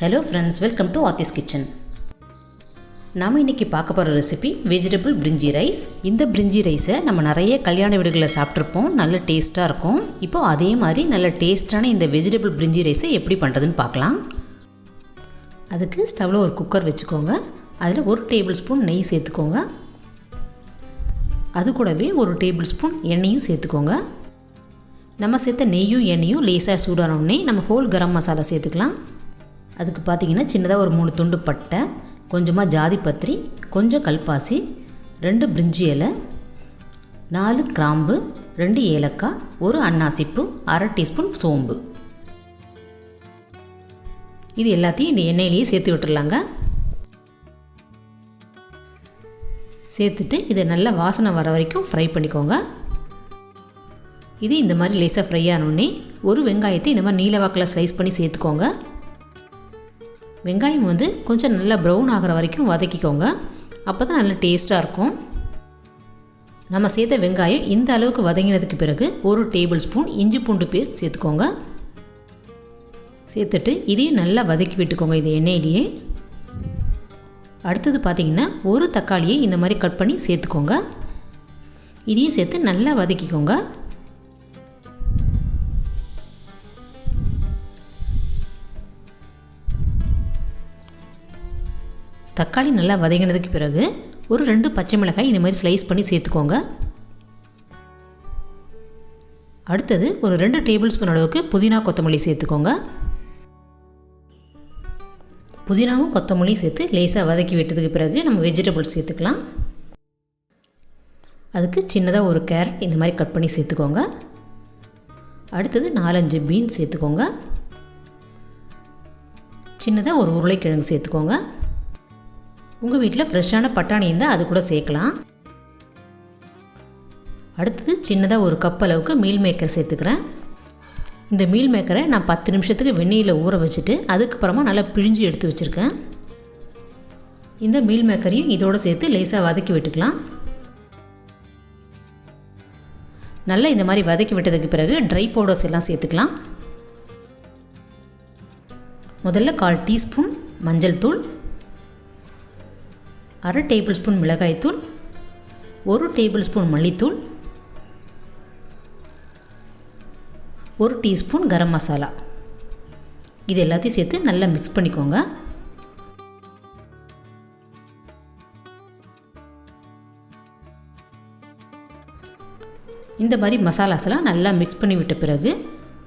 Hello friends, welcome to Aarthis kitchen. நாம இன்னைக்கு பார்க்க போற ரெசிபி வெஜிடபிள் பிரிஞ்சி ரைஸ். இந்த பிரிஞ்சி ரைஸை நம்ம நிறைய கல்யாண வீடுகளில் சாப்பிட்ருப்போம். நல்ல டேஸ்ட்டாக இருக்கும். இப்போ அதே மாதிரி நல்ல டேஸ்டான இந்த வெஜிடபிள் பிரிஞ்சி ரைஸை எப்படி பண்ணுறதுன்னு பார்க்கலாம். அதுக்கு ஸ்டவ்வில் ஒரு குக்கர் வச்சுக்கோங்க. அதில் 1 டேபிள் ஸ்பூன் நெய் சேர்த்துக்கோங்க. அது கூடவே 1 டேபிள் ஸ்பூன் எண்ணெயும் சேர்த்துக்கோங்க. நம்ம சேர்த்த நெய்யும் எண்ணெயும் லேசாக சூடானோடனே நம்ம ஹோல் கரம் மசாலா சேர்த்துக்கலாம். அதுக்கு பார்த்திங்கன்னா சின்னதாக ஒரு 3 துண்டு பட்டை, கொஞ்சமாக ஜாதி பத்திரி, கொஞ்சம் கல்பாசி, 2 பிரிஞ்சி இலை, 4 கிராம்பு, 2 ஏலக்காய், 1 அன்னாசிப்பூ, 1/2 டீஸ்பூன் சோம்பு. இது எல்லாத்தையும் இந்த எண்ணெயிலேயே சேர்த்து விட்டுடலாங்க. சேர்த்துட்டு இதை நல்லா வாசனை வர வரைக்கும் ஃப்ரை பண்ணிக்கோங்க. இது இந்த மாதிரி லேசாக ஃப்ரை ஆனோடனே ஒரு வெங்காயத்தை இந்த மாதிரி நீல வாக்கில் ஸ்லைஸ் பண்ணி சேர்த்துக்கோங்க. வெங்காயம் கொஞ்சம் நல்லா ப்ரௌன் ஆகிற வரைக்கும் வதக்கிக்கோங்க. அப்போ தான் நல்லா டேஸ்ட்டாக இருக்கும். நம்ம சேர்த்த வெங்காயம் இந்த அளவுக்கு வதங்கினதுக்கு பிறகு 1 டேபிள் ஸ்பூன் இஞ்சி பூண்டு பேஸ்ட் சேர்த்துக்கோங்க. சேர்த்துட்டு இதையும் நல்லா வதக்கி விட்டுக்கோங்க இந்த எண்ணெயிலேயே. அடுத்தது பார்த்திங்கன்னா 1 தக்காளியை இந்த மாதிரி கட் பண்ணி சேர்த்துக்கோங்க. இதையும் சேர்த்து நல்லா வதக்கிக்கோங்க. தக்காளி நல்லா வதங்கினதுக்கு பிறகு ஒரு 2 பச்சை மிளகாய் இந்த மாதிரி ஸ்லைஸ் பண்ணி சேர்த்துக்கோங்க. அடுத்தது ஒரு 2 டேபிள் ஸ்பூன் அளவுக்கு புதினா கொத்தமல்லி சேர்த்துக்கோங்க. புதினாவும் கொத்தமல்லியும் சேர்த்து லேசாக வதக்கி விட்டதுக்கு பிறகு நம்ம வெஜிடபிள்ஸ் சேர்த்துக்கலாம். அதுக்கு சின்னதாக ஒரு கேரட் இந்த மாதிரி கட் பண்ணி சேர்த்துக்கோங்க. அடுத்தது 4-5 பீன்ஸ் சேர்த்துக்கோங்க. சின்னதாக ஒரு உருளைக்கிழங்கு சேர்த்துக்கோங்க. உங்கள் வீட்டில் ஃப்ரெஷ்ஷான பட்டாணி இருந்தால் அது கூட சேர்க்கலாம். அடுத்தது சின்னதாக ஒரு கப் அளவுக்கு மீல் மேக்கர் சேர்த்துக்கிறேன். இந்த மீல் மேக்கரை நான் 10 நிமிஷத்துக்கு வெந்நீரில் ஊற வச்சுட்டு அதுக்கப்புறமா நல்லா பிழிஞ்சு எடுத்து வச்சுருக்கேன். இந்த மீல் மேக்கரையும் இதோடு சேர்த்து லேசாக வதக்கி விட்டுக்கலாம். நல்லா இந்த மாதிரி வதக்கி விட்டதுக்கு பிறகு ட்ரை பவுடர்ஸ் எல்லாம் சேர்த்துக்கலாம். முதல்ல 1/4 டீஸ்பூன் மஞ்சள் தூள், 1/2 டேபிள் ஸ்பூன் மிளகாய்த்தூள், 1 டேபிள் ஸ்பூன் மல்லித்தூள், 1 டீஸ்பூன் கரம் மசாலா. இது எல்லாத்தையும் சேர்த்து நல்லா மிக்ஸ் பண்ணிக்கோங்க. இந்த மாதிரி மசாலாஸ்லாம் நல்லா மிக்ஸ் பண்ணி விட்ட பிறகு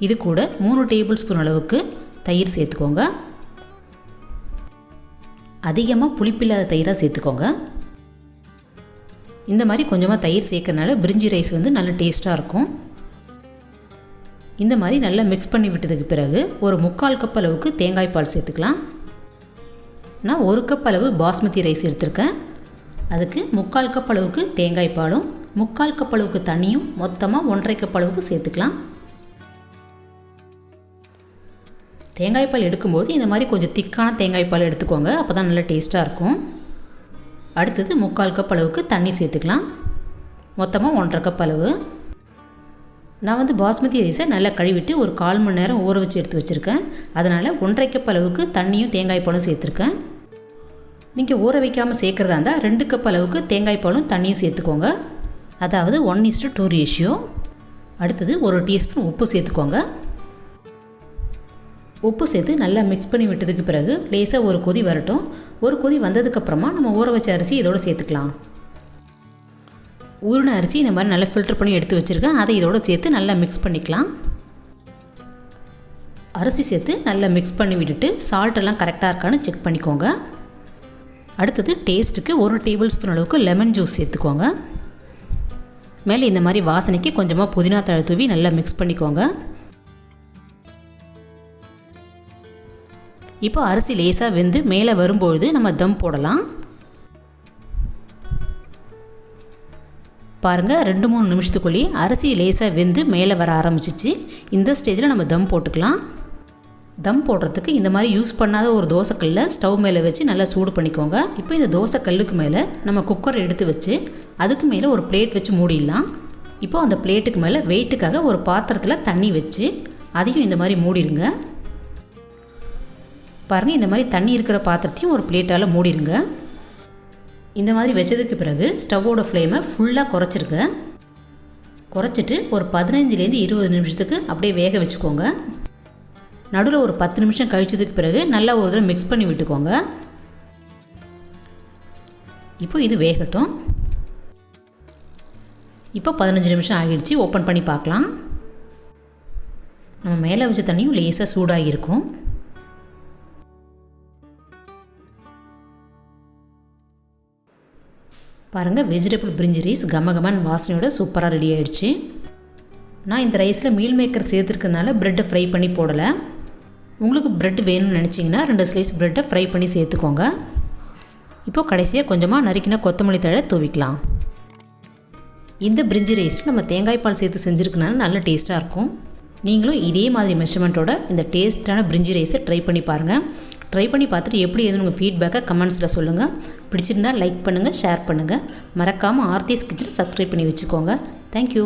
இது கூட 3 டேபிள் ஸ்பூன் அளவுக்கு தயிர் சேர்த்துக்கோங்க. அதிகமாக புளிப்பில்லாத தயிராக சேர்த்துக்கோங்க. இந்த மாதிரி கொஞ்சமாக தயிர் சேர்க்கறனால பிரிஞ்சி ரைஸ் நல்ல டேஸ்ட்டாக இருக்கும். இந்த மாதிரி நல்லா மிக்ஸ் பண்ணி விட்டதுக்கு பிறகு ஒரு 3/4 கப் அளவுக்கு தேங்காய் பால் சேர்த்துக்கலாம். நான் 1 கப் அளவு பாஸ்மதி ரைஸ் எடுத்திருக்கேன். அதுக்கு 3/4 கப் அளவுக்கு தேங்காய் பாலும் 3/4 கப் அளவுக்கு தண்ணியும் மொத்தமாக 1/2 கப் அளவுக்கு சேர்த்துக்கலாம். தேங்காய் பால் எடுக்கும்போது இந்த மாதிரி கொஞ்சம் திக்கான தேங்காய் பால் எடுத்துக்கோங்க. அப்போ தான் நல்லா டேஸ்ட்டாக இருக்கும். அடுத்தது 3/4 கப் அளவுக்கு தண்ணி சேர்த்துக்கலாம். மொத்தமாக 1/2 கப் அளவு. நான் பாஸ்மதி ரைஸை நல்லா கழுவிட்டு ஒரு 1/4 மணி நேரம் ஊற வச்சு எடுத்து வச்சுருக்கேன். அதனால் 1/2 கப் அளவுக்கு தண்ணியும் தேங்காய் பாலும் சேர்த்துருக்கேன். நீங்கள் ஊற வைக்காமல் சேர்க்குறதா இருந்தால் 2 கப் அளவுக்கு தேங்காய் பாலும் தண்ணியும் சேர்த்துக்கோங்க. அதாவது 1:2 ரேஷியோ. அடுத்தது 1 டீஸ்பூன் உப்பு சேர்த்துக்கோங்க. உப்பு சேர்த்து நல்லா மிக்ஸ் பண்ணி விட்டதுக்கு பிறகு லேசாக ஒரு கொதி வரட்டும். ஒரு கொதி வந்ததுக்கப்புறமா நம்ம ஊற வச்ச அரிசி இதோடு சேர்த்துக்கலாம். ஊறின அரிசி இந்த மாதிரி நல்லா ஃபில்டர் பண்ணி எடுத்து வச்சுருக்கேன். அதை இதோடு சேர்த்து நல்லா மிக்ஸ் பண்ணிக்கலாம். அரிசி சேர்த்து நல்லா மிக்ஸ் பண்ணி விட்டுட்டு சால்ட்டெல்லாம் கரெக்டாக இருக்கான்னு செக் பண்ணிக்கோங்க. அடுத்தது டேஸ்ட்டுக்கு 1 டேபிள் ஸ்பூன் அளவுக்கு லெமன் ஜூஸ் சேர்த்துக்கோங்க. மேலே இந்த மாதிரி வாசனைக்கு கொஞ்சமாக புதினா தழை தூவி நல்லா மிக்ஸ் பண்ணிக்கோங்க. இப்போ அரிசி லேசாக வெந்து மேலே வரும்பொழுது நம்ம தம் போடலாம். பாருங்கள், 2-3 நிமிஷத்துக்குள்ளேயே அரிசி லேசாக வெந்து மேலே வர ஆரம்பிச்சிச்சு. இந்த ஸ்டேஜில் நம்ம தம் போட்டுக்கலாம். தம் போடுறதுக்கு இந்த மாதிரி யூஸ் பண்ணாத ஒரு தோசைக்கல்லை ஸ்டவ் மேலே வச்சு நல்லா சூடு பண்ணிக்கோங்க. இப்போ இந்த தோசைக்கல்லுக்கு மேலே நம்ம குக்கரை எடுத்து வச்சு அதுக்கு மேலே ஒரு பிளேட் வச்சு மூடிடலாம். இப்போது அந்த பிளேட்டுக்கு மேலே வெயிட்டுக்காக ஒரு பாத்திரத்தில் தண்ணி வச்சு அதையும் இந்த மாதிரி மூடிடுங்க. பாருங்கள், இந்த மாதிரி தண்ணி இருக்கிற பாத்திரத்தையும் ஒரு பிளேட்டால் மூடிடுங்க. இந்த மாதிரி வச்சதுக்கு பிறகு ஸ்டவ்வோட ஃப்ளேமை ஃபுல்லாக குறைச்சிருங்க. குறைச்சிட்டு ஒரு 15லேருந்து 20 நிமிஷத்துக்கு அப்படியே வேக வச்சுக்கோங்க. நடுவில் ஒரு 10 நிமிஷம் கழிச்சதுக்கு பிறகு நல்லா ஒரு தடவை மிக்ஸ் பண்ணி விட்டுக்கோங்க. இப்போ இது வேகட்டும். இப்போ 15 நிமிஷம் ஆகிடுச்சு. ஓப்பன் பண்ணி பார்க்கலாம். நம்ம மேலே வச்ச தண்ணியும் லேசாக சூடாகிருக்கும். பாருங்கள், வெஜிடபிள் பிரிஞ்சி ரைஸ் கமகமன் வாசனையோட சூப்பராக ரெடி ஆகிடுச்சு. நான் இந்த ரைஸில் மீல் மேக்கர் சேர்த்துருக்கனால ப்ரெட்டை ஃப்ரை பண்ணி போடலை. உங்களுக்கு ப்ரெட் வேணும்னு நினச்சிங்கன்னா 2 ஸ்லைஸ் ப்ரெட்டை ஃப்ரை பண்ணி சேர்த்துக்கோங்க. இப்போது கடைசியாக கொஞ்சமாக நறுக்கின கொத்தமல்லி தழை தூவிக்கலாம். இந்த பிரிஞ்சி ரைஸில் நம்ம தேங்காய் பால் சேர்த்து செஞ்சுருக்கனால நல்ல டேஸ்ட்டாக இருக்கும். நீங்களும் இதே மாதிரி மெஷர்மெண்ட்டோட இந்த டேஸ்ட்டான பிரிஞ்சி ரைஸை ட்ரை பண்ணி பாருங்கள். ட்ரை பண்ணி பார்த்துட்டு எப்படி எதுன்னு உங்கள் ஃபீட்பேக்கை கமெண்ட்ஸில் சொல்லுங்கள். பிடிச்சிருந்தால் லைக் பண்ணுங்கள், ஷேர் பண்ணுங்கள். மறக்காமல் ஆர்த்திஸ் கிச்சனை சப்ஸ்கிரைப் பண்ணி வச்சுக்கோங்க. தேங்க்யூ.